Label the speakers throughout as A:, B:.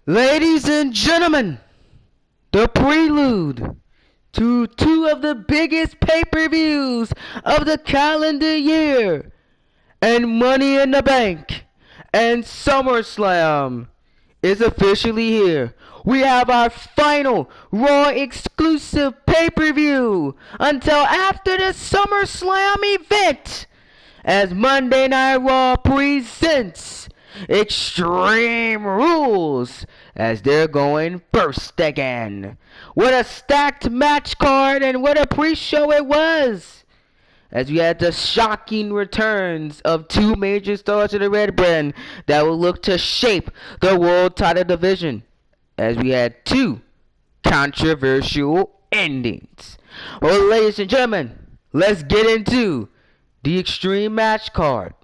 A: Ladies and gentlemen, the prelude to two of the biggest pay-per-views of the calendar year, and Money in the Bank and SummerSlam is officially here. We have our final Raw exclusive pay-per-view until after the SummerSlam event, as Monday Night Raw presents Extreme Rules, as they're going first again. What a stacked match card, and what a pre-show it was, as we had the shocking returns of two major stars of the Red Brand that will look to shape the world title division, as we had two controversial endings. Well, ladies and gentlemen, let's get into the extreme match card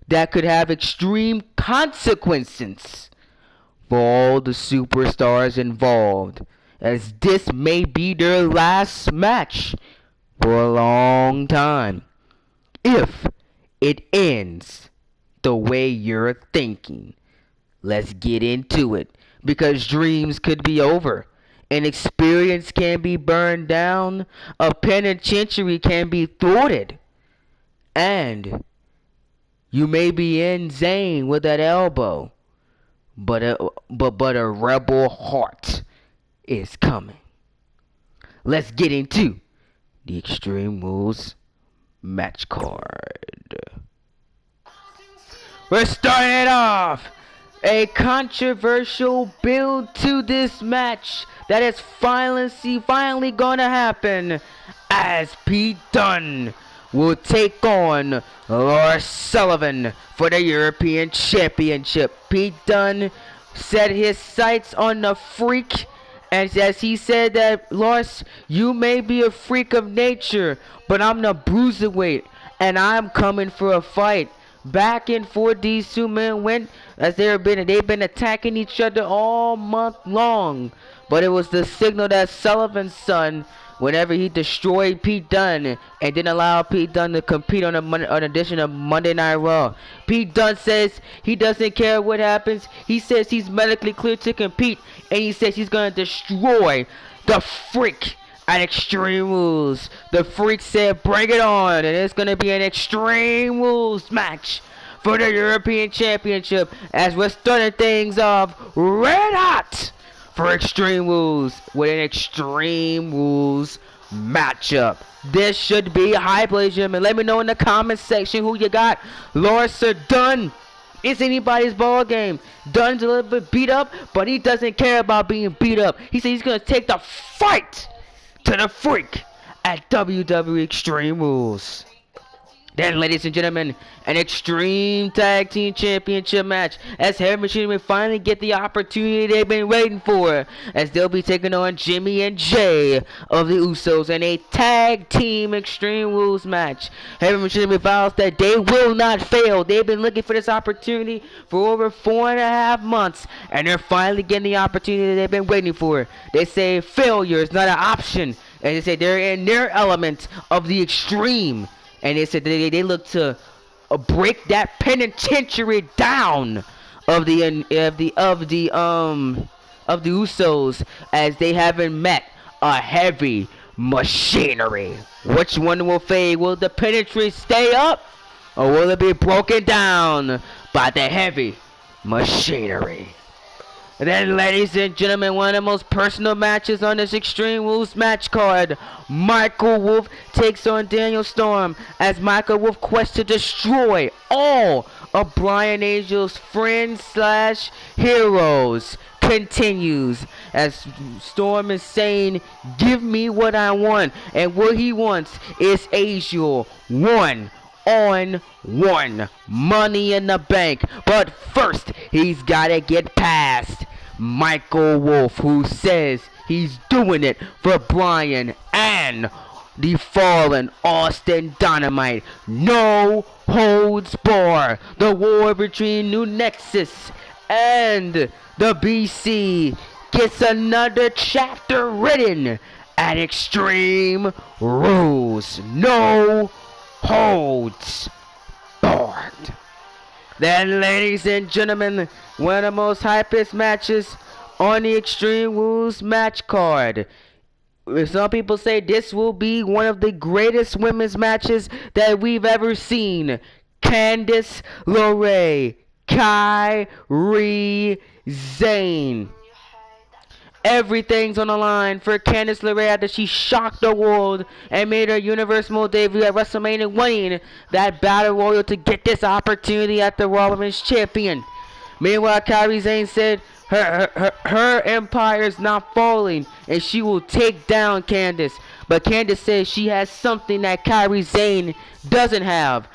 A: that could have extreme consequences for all the superstars involved, as this may be their last match for a long time, if it ends the way you're thinking. Let's get into it, because dreams could be over, an experience can be burned down, a penitentiary can be thwarted, and you may be in Sane with that elbow, but a rebel heart is coming. Let's get into the Extreme Rules match card. We're starting it off. A controversial build to this match that is finally gonna happen, as Pete Dunn will take on Sullivan for the European Championship. Pete Dunn set his sights on the Freak, and as he said that, Lars, you may be a freak of nature, but I'm the bruiserweight, and I'm coming for a fight. Back and forth these two men went, as they've been attacking each other all month long. But it was the signal that Sullivan's son, whenever he destroyed Pete Dunne and didn't allow Pete Dunne to compete on an edition of Monday Night Raw. Pete Dunne says he doesn't care what happens. He says he's medically cleared to compete, and he says he's going to destroy the Freak at Extreme Rules. The Freak said bring it on, and it's going to be an Extreme Rules match for the European Championship, as we're starting things off red hot for Extreme Rules with an Extreme Rules matchup. This should be hype, ladies and gentlemen. Let me know in the comment section who you got, Lars or Dunn. It's anybody's ball game. Dunn's a little bit beat up, but he doesn't care about being beat up. He said he's going to take the fight to the Freak at WWE Extreme Rules. Then, ladies and gentlemen, an Extreme Tag Team Championship match, as Heavy Machinery finally get the opportunity they've been waiting for, as they'll be taking on Jimmy and Jay of the Usos in a Tag Team Extreme Rules match. Heavy Machinery vows that they will not fail. They've been looking for this opportunity for over 4.5 months, and they're finally getting the opportunity they've been waiting for. They say failure is not an option, and they say they're in their element of the extreme. And they said they look to break that penitentiary down of the Usos, as they haven't met a Heavy Machinery. Which one will fade? Will the penitentiary stay up, or will it be broken down by the Heavy Machinery? And then, ladies and gentlemen, one of the most personal matches on this Extreme Rules match card. Michael Wolfe takes on Daniel Storm, as Michael Wolfe quests to destroy all of Brian Angel's friends slash heroes continues, as Storm is saying, give me what I want, and what he wants is Angel one-on-one Money in the Bank. But first, he's gotta get past Michael Wolfe, who says he's doing it for Brian and the fallen Austin Dynamite. No holds bar. The war between New Nexus and the BC gets another chapter written at Extreme Rules. No holds barred. Then, ladies and gentlemen, one of the most hypest matches on the Extreme Rules match card. Some people say this will be one of the greatest women's matches that we've ever seen. Candace LeRae, Kairi Sane. Everything's on the line for Candace LeRae after she shocked the world and made her Universal debut at WrestleMania, winning that Battle Royal to get this opportunity at the Raw Women's Champion. Meanwhile, Kairi Sane said her empire is not falling and she will take down Candace. But Candace says she has something that Kairi Sane doesn't have.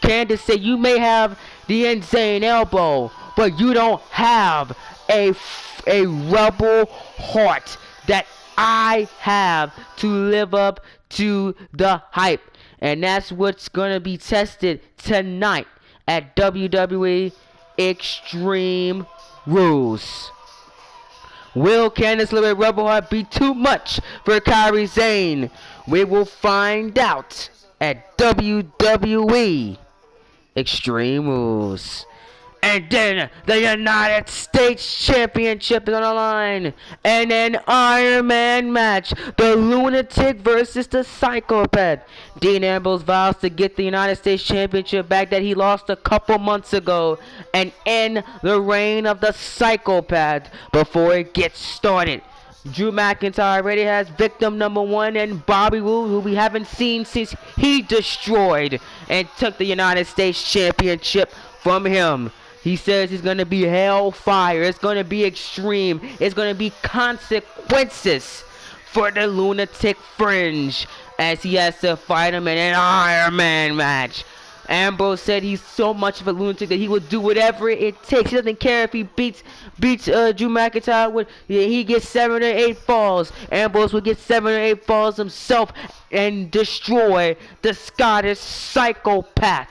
A: Candace said, you may have the insane elbow, but you don't have a rebel heart that I have to live up to the hype. And that's what's going to be tested tonight at WWE Extreme Rules. Will Candace LeRae Rebel Heart be too much for Kairi Sane? We will find out at WWE Extreme Rules. And then the United States Championship is on the line. And an Iron Man match. The Lunatic versus the Psychopath. Dean Ambrose vows to get the United States Championship back that he lost a couple months ago. And end the reign of the Psychopath before it gets started. Drew McIntyre already has victim number 1 and Bobby Roode, who we haven't seen since he destroyed and took the United States Championship from him. He says it's going to be hellfire. It's going to be extreme. It's going to be consequences for the Lunatic Fringe as he has to fight him in an Iron Man match. Ambrose said he's so much of a lunatic that he will do whatever it takes. He doesn't care if he beats Drew McIntyre. He gets 7 or 8 falls. Ambrose will get 7 or 8 falls himself and destroy the Scottish Psychopath.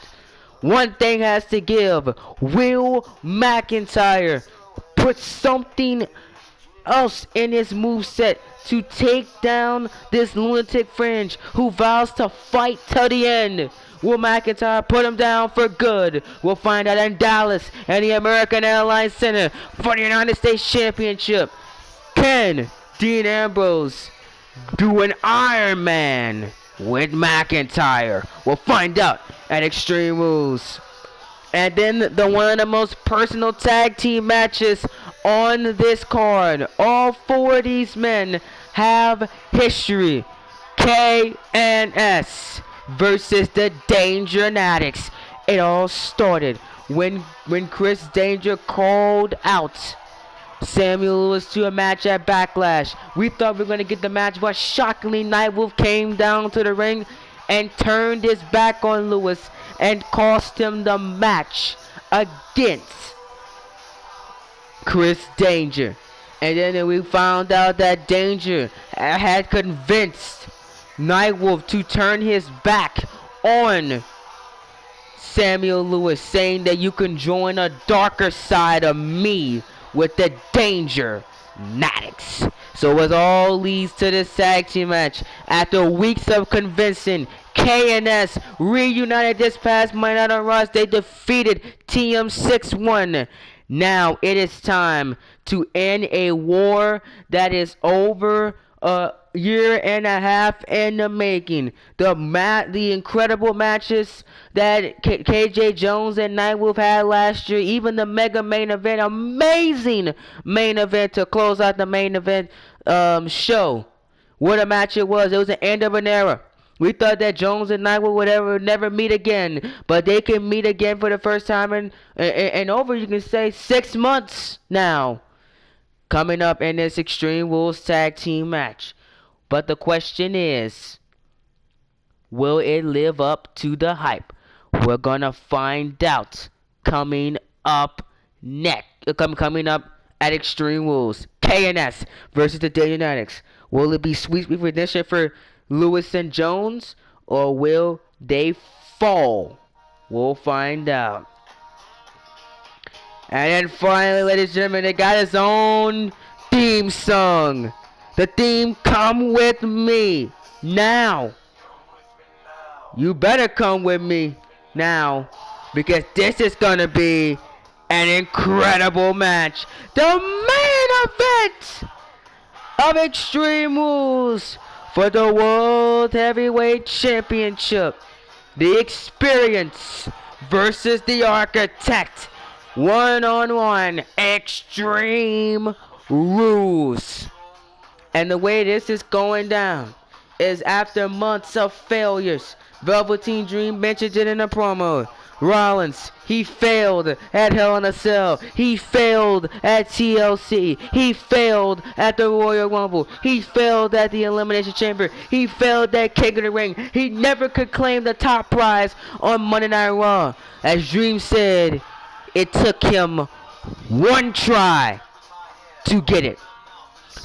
A: One thing has to give. Will McIntyre put something else in his moveset to take down this Lunatic Fringe who vows to fight till the end? Will McIntyre put him down for good? We'll find out in Dallas and the American Airlines Center for the United States Championship. Can Dean Ambrose do an Iron Man with McIntyre? We'll find out at Extreme Rules. And then one of the most personal tag team matches on this card. All 4 of these men have history. KNS versus the Danger Addicts. It all started when Chris Danger called out Samuel Lewis to a match at Backlash. We thought we were going to get the match, but shockingly Nightwolf came down to the ring and turned his back on Lewis and cost him the match against Chris Danger. And then we found out that Danger had convinced Nightwolf to turn his back on Samuel Lewis, saying that you can join a darker side of me with the Danger Addicts. So it all leads to this tag team match. After weeks of convincing, KNS reunited this past Monday Night on Raw. They defeated TM 6-1. Now it is time to end a war that is over a year and a half in the making. The incredible matches that KJ Jones and Nightwolf had last year, even the mega main event, amazing main event to close out the main event show. What a match it was. It was the end of an era. We thought that Jones and Nightwolf would never meet again, but they can meet again for the first time in over, you can say, 6 months now. Coming up in this Extreme Rules tag team match. But the question is, will it live up to the hype? We're gonna find out coming up next. Coming up at Extreme Rules. KNS versus the Danger Addicts. Will it be sweet redemption for Lewis and Jones, or will they fall? We'll find out. And then finally, ladies and gentlemen, they got his own theme song. The theme, Come With Me Now. You better come with me now. because this is gonna be an incredible match. The main event of Extreme Rules for the World Heavyweight Championship. The Experience versus the Architect. One-on-one Extreme Rules. And the way this is going down is after months of failures. Velveteen Dream mentioned it in a promo. Rollins, he failed at Hell in a Cell. He failed at TLC. He failed at the Royal Rumble. He failed at the Elimination Chamber. He failed at King of the Ring. He never could claim the top prize on Monday Night Raw. As Dream said, it took him one try to get it.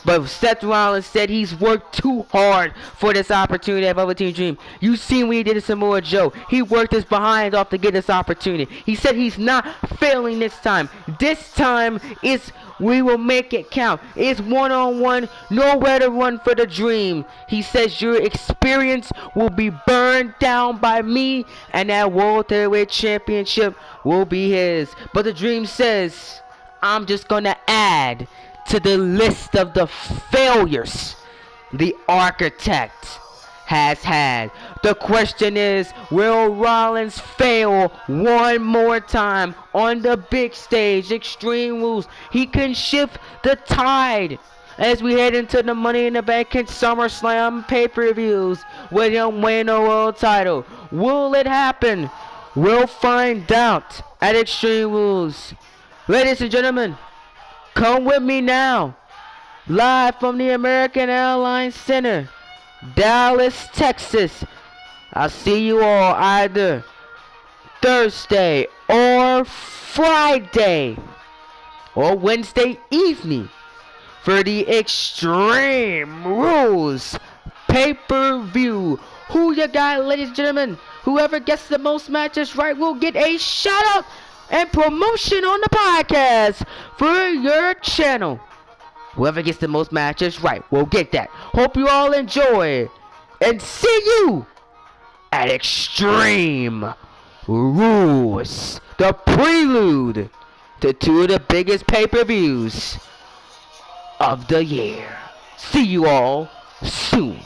A: But Seth Rollins said he's worked too hard for this opportunity at Velveteen Dream. You seen what he did to Samoa Joe. He worked his behind off to get this opportunity. He said he's not failing this time. This time we will make it count. It's one-on-one, nowhere to run for the Dream. He says your experience will be burned down by me, and that World Heavyweight Championship will be his. But the Dream says, I'm just gonna add to the list of the failures the Architect has had. The question is, will Rollins fail one more time on the big stage, Extreme Rules? He can shift the tide as we head into the Money in the Bank and SummerSlam pay-per-views with him winning the world title. Will it happen? We'll find out at Extreme Rules. Ladies and gentlemen, come with me now, live from the American Airlines Center, Dallas, Texas. I'll see you all either Thursday or Friday or Wednesday evening for the Extreme Rules pay-per-view. Who you got, ladies and gentlemen? Whoever gets the most matches right will get a shout-out and promotion on the podcast for your channel. Whoever gets the most matches right will get that. Hope you all enjoy, and see you at Extreme Rules, the prelude to two of the biggest pay-per-views of the year. See you all soon.